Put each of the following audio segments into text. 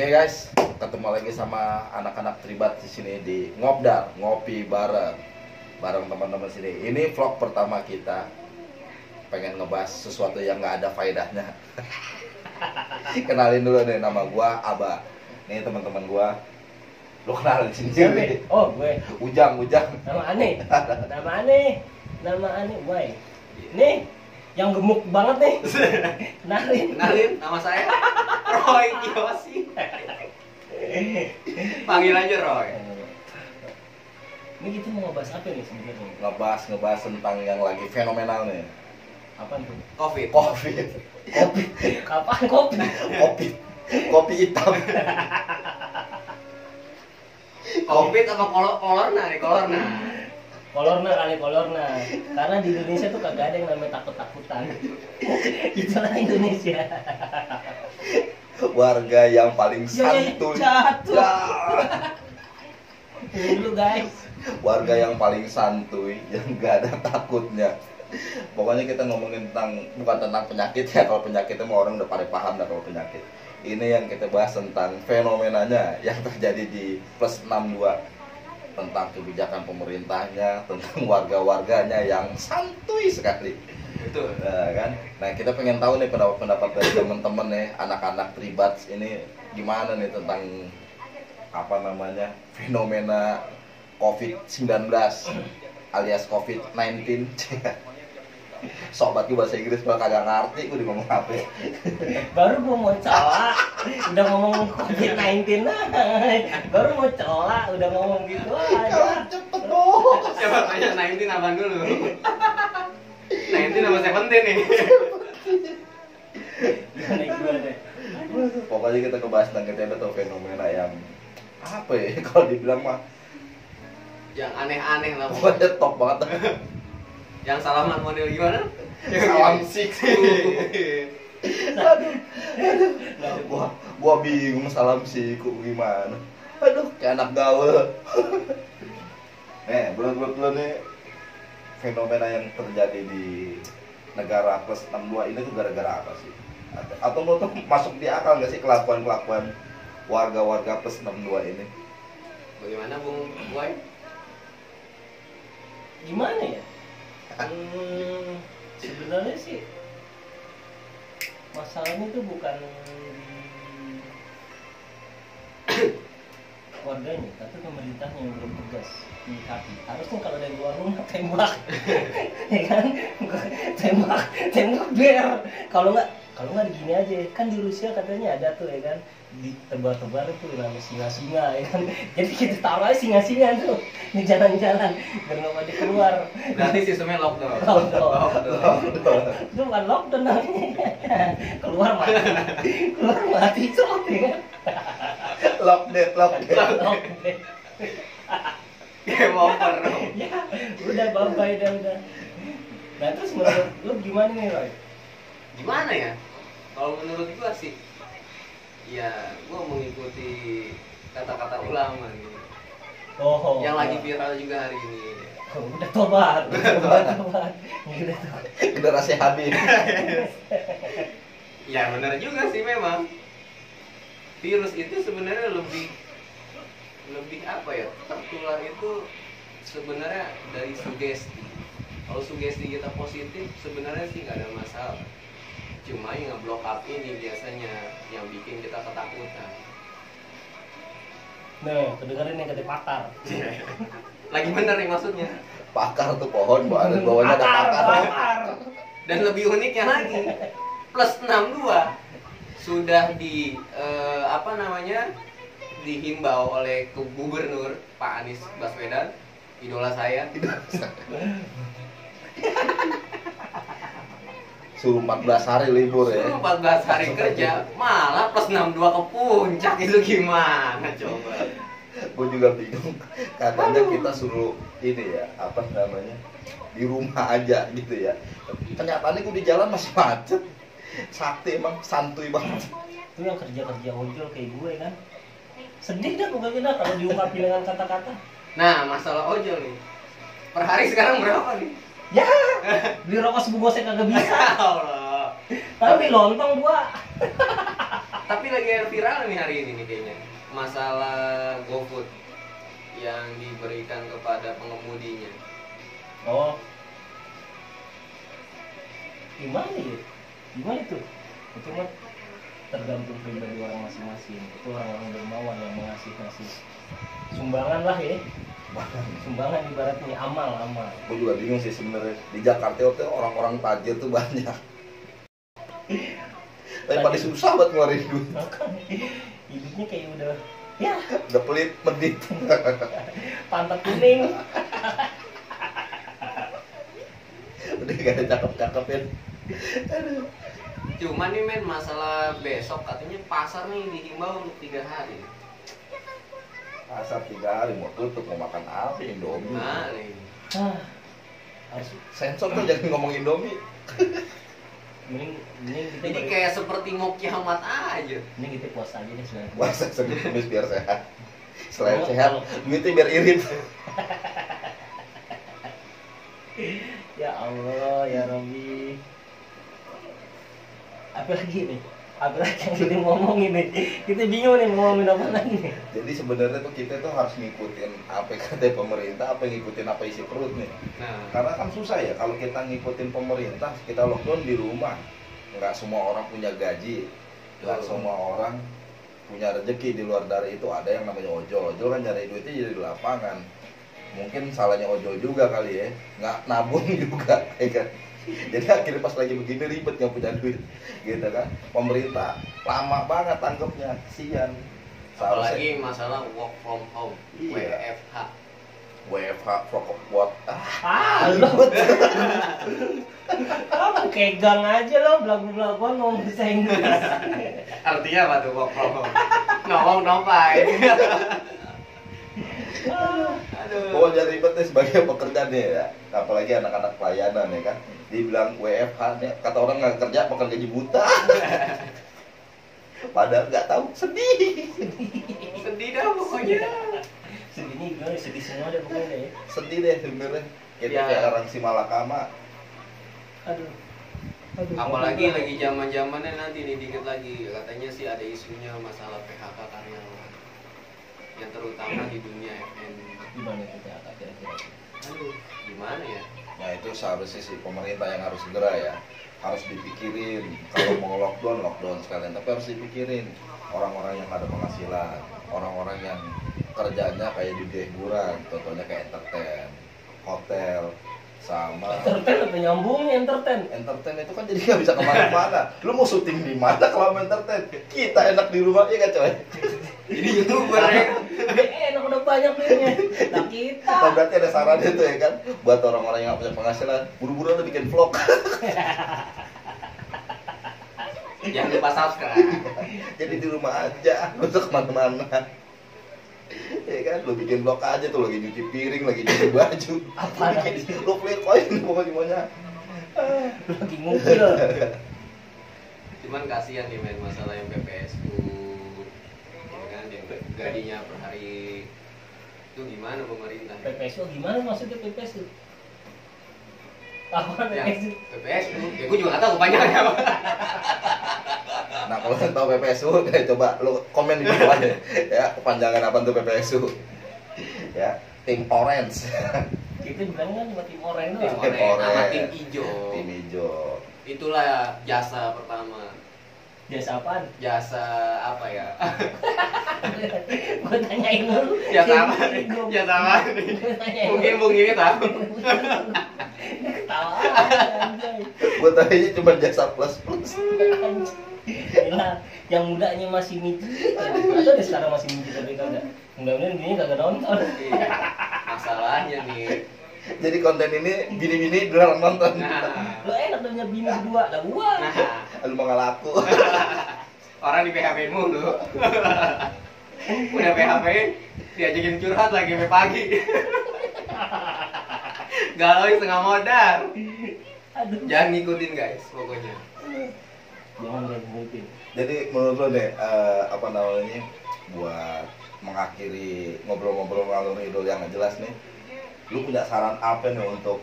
Oke guys, ketemu lagi sama anak-anak Tribat di sini di Ngobdar, ngopi bareng teman-teman sini. Ini vlog pertama kita. Pengen ngebahas sesuatu yang nggak ada faedahnya. Kenalin dulu nih, nama gua Aba. Nih teman-teman gua. Lo kenalin sini. Oh, gue. Ujang. Nama aneh, Boy. Nih, yang gemuk banget nih. Kenalin, nama saya Roy Kiyoshi. Panggil aja Roy. Ini kita mau ngebahas apa nih sebenarnya? Ngebahas tentang yang lagi fenomenal nih. Apaan tuh? Covid. Kopi Kapan kopi? Kopi hitam. Covid apa kolorna nih, kolorna. Kolorna. Karena di Indonesia tuh kagak ada yang namanya takut-takutan. Itulah Indonesia. Warga yang paling santuy. Dulu guys. Warga yang paling santuy, yang gak ada takutnya. Pokoknya kita ngomongin bukan tentang penyakit ya. Kalau penyakit itu orang udah pada paham dah kalau penyakit. Ini yang kita bahas tentang fenomenanya yang terjadi di plus 62, tentang kebijakan pemerintahnya, tentang warga-warganya yang santuy sekali. Betul. Nah, kan? Nah, kita pengen tahu nih pendapat dari teman-teman nih, anak-anak Tribats ini gimana nih tentang fenomena COVID-19 alias COVID-19. Sok banget bahasa Inggris gua kagak ngerti gua ngomong apa. Baru mau cola, udah ngomong COVID-19 baru mau cola, udah ngomong gitu aja. Cepet dong. Coba tanya 19 apaan dulu. 19 sama 17 nih. Gimana? Pokoknya kita ngebahas tentang kita tuh fenomena yang apa ya kalau dibilang mah Yang aneh-aneh lah. pokoknya top banget. Yang salaman model gimana? Salam siku. Gua bingung salam siku gimana. Aduh, kayak anak gaul. Belum nih fenomena yang terjadi di negara plus 62 ini tuh gara-gara apa sih? Atau lo tuh masuk di akal nggak sih kelakuan warga-warga plus 62 ini? Bagaimana Bung Boy? Gimana ya? Sebenarnya sih masalahnya itu bukan di warganya, tapi pemerintahnya yang belum tegas menyikapi. Harusnya kalau dari luar rumah tembak, ya kan? Tembak biar kalau nggak gini aja. Kan di Rusia katanya ada tuh ya kan, di tebar-tebar itu namanya singa-singa ya kan. Jadi kita taruh aja singa-singa tuh di jalan-jalan biar nggak pada keluar. Berarti sistemnya lockdown. Itu bukan lockdown namanya. keluar mati sok ya kan. Lockdown. Game over. Ya udah bye udah. Nah terus menurut lu gimana nih Roy? Gimana ya? Kalau menurut gua sih, ya gua mengikuti kata-kata ulama nih. Yang lagi viral juga hari ini. Udah tobat. Generasi Habib. Ya benar juga sih memang. Virus itu sebenarnya lebih apa ya? Tertular itu sebenarnya dari sugesti. Kalau sugesti kita positif sebenarnya sih nggak ada masalah. Cuma yang ngeblok up ini biasanya yang bikin kita ketakutan. Nah, kedengerin yang kata pakar. Lagi bener nih maksudnya. Pakar tuh pohon, bawahnya ada pakar. Dan lebih uniknya lagi, plus 62 sudah dihimbau oleh Gubernur Pak Anies Baswedan, idola saya. Suruh 14 hari libur ya. Suruh 14 hari kerja, malah plus 62 ke puncak, itu gimana coba? Gue juga bingung. Katanya kita suruh ini ya, di rumah aja gitu ya. Kenyataannya gue di jalan masih macet. Sakti emang santuy banget. Itu yang kerja ojol kayak gue kan. Sedih dah pokoknya dah kalau diungkapin dengan kata-kata. Nah, masalah ojol nih. Per hari sekarang berapa nih? Ya, beli rokok sebungkus saya kagak bisa. Allah. Tapi lontong gua. Tapi lagi viral nih hari ini nih kayaknya. Masalah GoFood yang diberikan kepada pengemudinya. Oh, gimana ya? Gimana tuh? Itu mah tergantung pribadi orang masing-masing. Itu orang-orang dermawan yang ngasih sumbangan lah ya. Sumbangan ibaratnya amal. Gue juga bingung sih sebenarnya. Di Jakarta waktu itu orang-orang tajir tuh banyak. Tapi pada susah buat ngeluarin duit. Makanya hidupnya kayak udah Udah pelit, medit. pantat kuning. Udah gak ada cakep-cakepin. Aduh. Cuman nih men, masalah besok katanya pasar nih dihimbau untuk 3 hari. Pasar 3 hari mau tutup, mau makan apa? Indomie. Nah, nih. Harus Sensor tuh jangan ngomong Indomie. mending kita Jadi kayak seperti mau kiamat aja. mending kita puasa aja deh sebenarnya. Puasa Senin Kamis biar sehat. Selain Oh, sehat, kalau- duitnya biar irit. Ya Allah, ya Robi. Apalagi nih? Apalagi yang kita ngomongin nih? Kita bingung nih mau ngomongin apa lagi nih? Jadi sebenarnya tuh kita tuh harus ngikutin apa yang kata pemerintah, apa yang ngikutin apa isi perut nih. Nah, Karena kan susah ya kalau kita ngikutin pemerintah, kita lockdown di rumah. Nggak semua orang punya gaji, nggak semua orang punya rezeki. Di luar dari itu ada yang namanya ojol. Ojol kan cari duitnya jadi di lapangan. Mungkin salahnya ojol juga kali ya, nggak nabung juga, ya kan? Jadi akhirnya pas lagi begini ribet nggak punya duit, gitu kan? Pemerintah lama banget tangkapnya, kesian. apalagi masalah work from home, Iya. WFH. WFH prokop buat Lo kamu kegang aja lo belagu-belaguan ngomong bahasa Inggris. Artinya apa tuh work from home? Ngomong nopai. Aduh. Oh jadi ribet nih sebagai pekerja nih ya, apalagi anak-anak pelayanan ya kan, dibilang WFH nih, kata orang nggak kerja makan gaji buta. Padahal nggak tahu, sedih. Sedih dah pokoknya. Sedihnya gimana? Sedih semua deh pokoknya deh. Sedih deh sebenarnya. Kita Ya. kayak orang si Malakama. Aduh. Apalagi lagi zaman-zamannya nanti nih dikit lagi katanya sih ada isunya masalah PHK karyawan. Yang terutama di dunia FN. Gimana itu PHK kira-kira? Aduh, gimana ya? Nah itu seharusnya sih pemerintah yang harus segera ya, harus dipikirin. Kalau mau lockdown sekalian, tapi harus dipikirin orang-orang yang ada penghasilan, orang-orang yang kerjanya kayak di hiburan, contohnya kayak entertain, hotel, sama Entertain apa nyambungnya entertain? entertain itu kan jadi nggak bisa kemana-mana. Lu mau syuting di mana kalau mau entertain? Kita enak di rumah ya kan coy. Ini YouTuber ya. Enak udah banyak duitnya. Nah kita. Nah, berarti ada sarannya tuh ya kan, buat orang-orang yang nggak punya penghasilan, buru-buru udah bikin vlog. Jangan lupa subscribe. Jadi di rumah aja, lu tuh kemana-mana. Ya kan, lu bikin vlog aja tuh, lagi nyuci piring, lagi nyuci baju. Apa Lu play koin pokoknya. lagi ngumpul. Cuman kasihan nih men masalah yang PPSU. Ya kan yang gajinya per hari itu gimana pemerintah? PPSU gimana maksudnya PPSU? Apa Ya, PPSU? PPSU. Ya gue juga nggak tahu kepanjangannya apa. Nah, kalau yang tahu PPSU, coba lu komen di bawah aja. Ya, kepanjangan apa tuh PPSU? Ya, Tim Orange. Kita bilangnya kan cuma tim oranye Tim doang. oranye sama Orange. tim hijau. Tim hijau. Itulah jasa pertama. Jasa apaan? Jasa apa ya? Gue tanyain dulu. Ya sama nih. Gua- Ya sama nih. gua tanyain Mungkin dulu. Bung ini tahu. Dia ketawa anjay. Gua tadinya cuma jasa plus. Gila, yang mudanya masih mijit. Atau deh sekarang masih mijit tapi kagak. Mudah-mudahan gini kagak nonton. Iya. Masalahnya nih. Jadi konten ini bini-bini dilarang nonton. Nah, Lo enak punya bini berdua, lah gua. nah, Lu mah nggak laku. orang di PHP mulu. Udah PHP, diajakin curhat lagi sampai pagi. Galau setengah modal. Aduh. Jangan ngikutin guys, pokoknya. Jangan deh ngikutin. Jadi menurut lo deh, apa namanya, buat mengakhiri ngobrol-ngobrol ngalor ngidul yang nggak jelas nih, lu punya saran apa nih untuk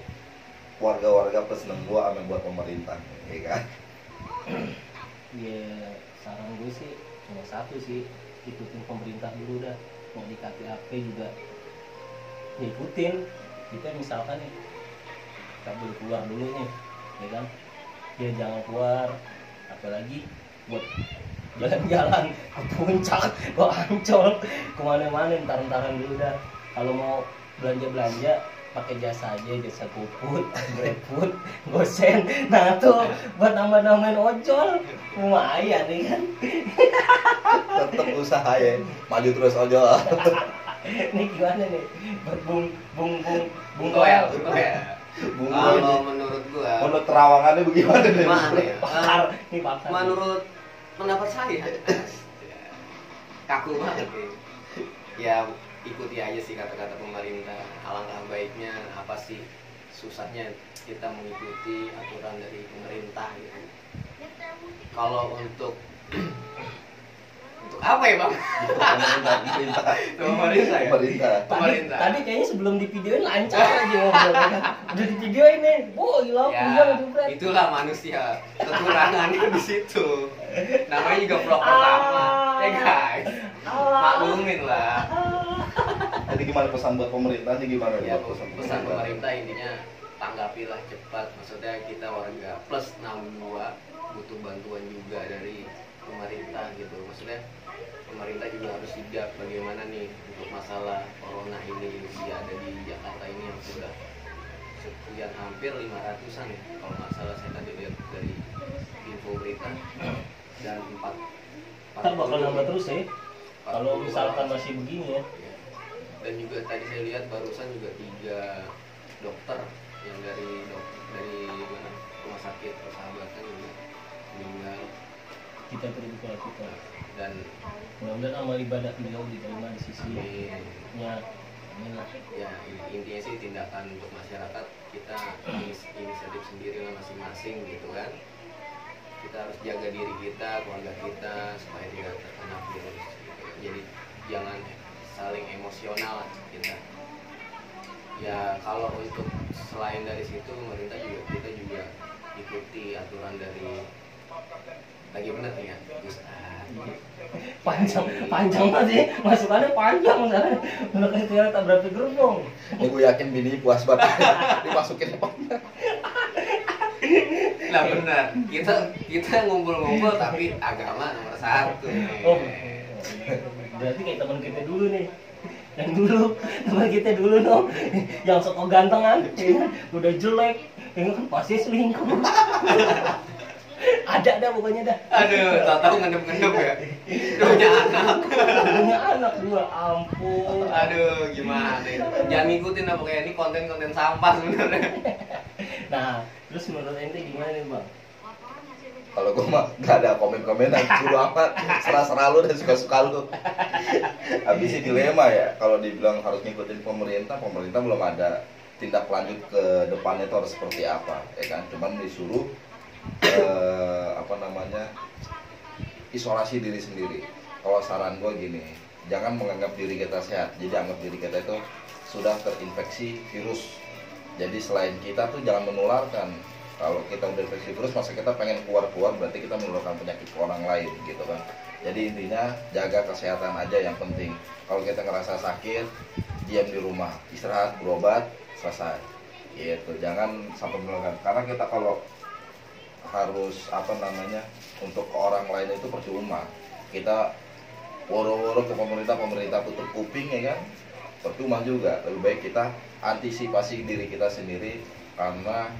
warga-warga plus 62 sama buat pemerintah, ya kan? Ya saran gue sih Yang satu sih ikutin pemerintah dulu dah, mau di KPAP juga ikutin. Kita misalkan nih kita boleh keluar dulu nih, ya kan, ya jangan keluar apalagi buat jalan-jalan ke puncak, ke Ancol, kemana-mana ntar-ntaran dulu dah. Kalau mau belanja pakai jasa aja, jasa GoFood, GrabFood, Gosen. Nah tuh buat nambah-nambahin ojol lumayan nih kan. Tetap usaha ya, maju terus ojol. Ini gimana nih buat bung Goel. Bung Kalau ini, menurut gua, menurut terawangannya bagaimana nih? gimana ya? pakar, ini pakar. Menurut pendapat saya, kaku banget nih. Ya ikuti aja sih kata-kata pemerintah. Alangkah baiknya apa sih susahnya kita mengikuti aturan dari pemerintah gitu. Kalau untuk apa ya bang? Pemerintah. Pemerintah ya. Pemerintah. Pemerintah. Tadi kayaknya sebelum di videoin lancar aja ngobrolnya kan. Udah di videoin nih, hilang Ya, jebret. itulah manusia, kekurangannya di situ. Namanya juga vlog pertama, ya guys. Maklumin lah. Jadi gimana pesan buat pemerintah nih, gimana Ya, buat pesan pemerintah intinya tanggapilah cepat. Maksudnya kita warga plus 62 butuh bantuan juga dari pemerintah gitu. Maksudnya pemerintah juga harus sigap bagaimana nih untuk masalah corona ini yang ada di Jakarta ini yang sudah sekian hampir 500-an ya kalau nggak salah saya tadi lihat dari info berita, dan 4 Ntar bakal nambah terus ya. Kalau misalkan masih begini ya. Dan juga tadi saya lihat barusan juga 3 dokter yang dari mana, rumah sakit Persahabatan juga meninggal. Kita berdoa kita. Dan Mudah-mudahan amal ibadah beliau diterima di sisi amin. Inilah. Ya intinya sih tindakan untuk masyarakat kita inisiatif sendiri lah masing-masing gitu kan. Kita harus jaga diri kita, keluarga kita supaya tidak terkena virus gitu. Jadi jangan saling emosional lah kita. Ya kalau untuk selain dari situ pemerintah juga, kita juga ikuti aturan dari lagi bener nih ya Ustaz. Panjang banget sih, masukannya panjang sekarang. Udah kayak kereta berapa gerbong. Ini gue yakin bini puas banget dimasukin apa? Nah benar, kita ngumpul-ngumpul tapi agama nomor 1. Oh, berarti kayak teman kita dulu nih. Yang dulu, teman kita dulu dong. Yang sok gantengan, ya kan? Udah jelek, ya kan pasti selingkuh. Ada dah pokoknya dah. Aduh, tahu ngendep-ngendep ya. Punya anak. Punya anak dua, ampun. Aduh, gimana itu? Jangan ngikutin apa kayak ini konten-konten sampah sebenarnya. Nah, terus menurut ente gimana nih bang? Kalau gue mah gak ada komen-komenan, dulu amat, serah-serah lu dan suka-suka lu. Habis ini dilema ya, kalau dibilang harus ngikutin pemerintah belum ada tindak lanjut ke depannya itu harus seperti apa, ya kan? Cuman disuruh isolasi diri sendiri. Kalau saran gue gini, jangan menganggap diri kita sehat, jadi anggap diri kita itu sudah terinfeksi virus. Jadi selain kita tuh jangan menularkan. Kalau kita udah infeksi virus, masa kita pengen keluar-keluar, berarti kita menularkan penyakit ke orang lain gitu kan. Jadi intinya jaga kesehatan aja yang penting. Kalau kita ngerasa sakit, diam di rumah, istirahat, berobat, selesai. Gitu, jangan sampai menularkan. Karena kita kalau harus untuk ke orang lain itu percuma. Kita woro-woro ke pemerintah tutup kuping ya kan, percuma juga. Lebih baik kita antisipasi diri kita sendiri, karena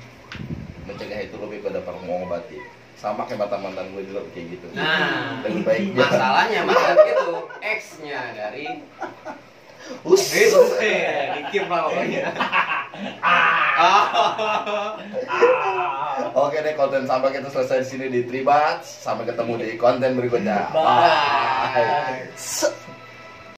mencegah itu lebih pada mengobati. Sama kayak mantan gue juga kayak gitu. Nah, lebih baik dia masalahnya mantan itu ex-nya dari itu dikip lah pokoknya. Oke deh, konten sampai kita selesai di sini di Tribats. Sampai ketemu di konten berikutnya. Bye. Bye.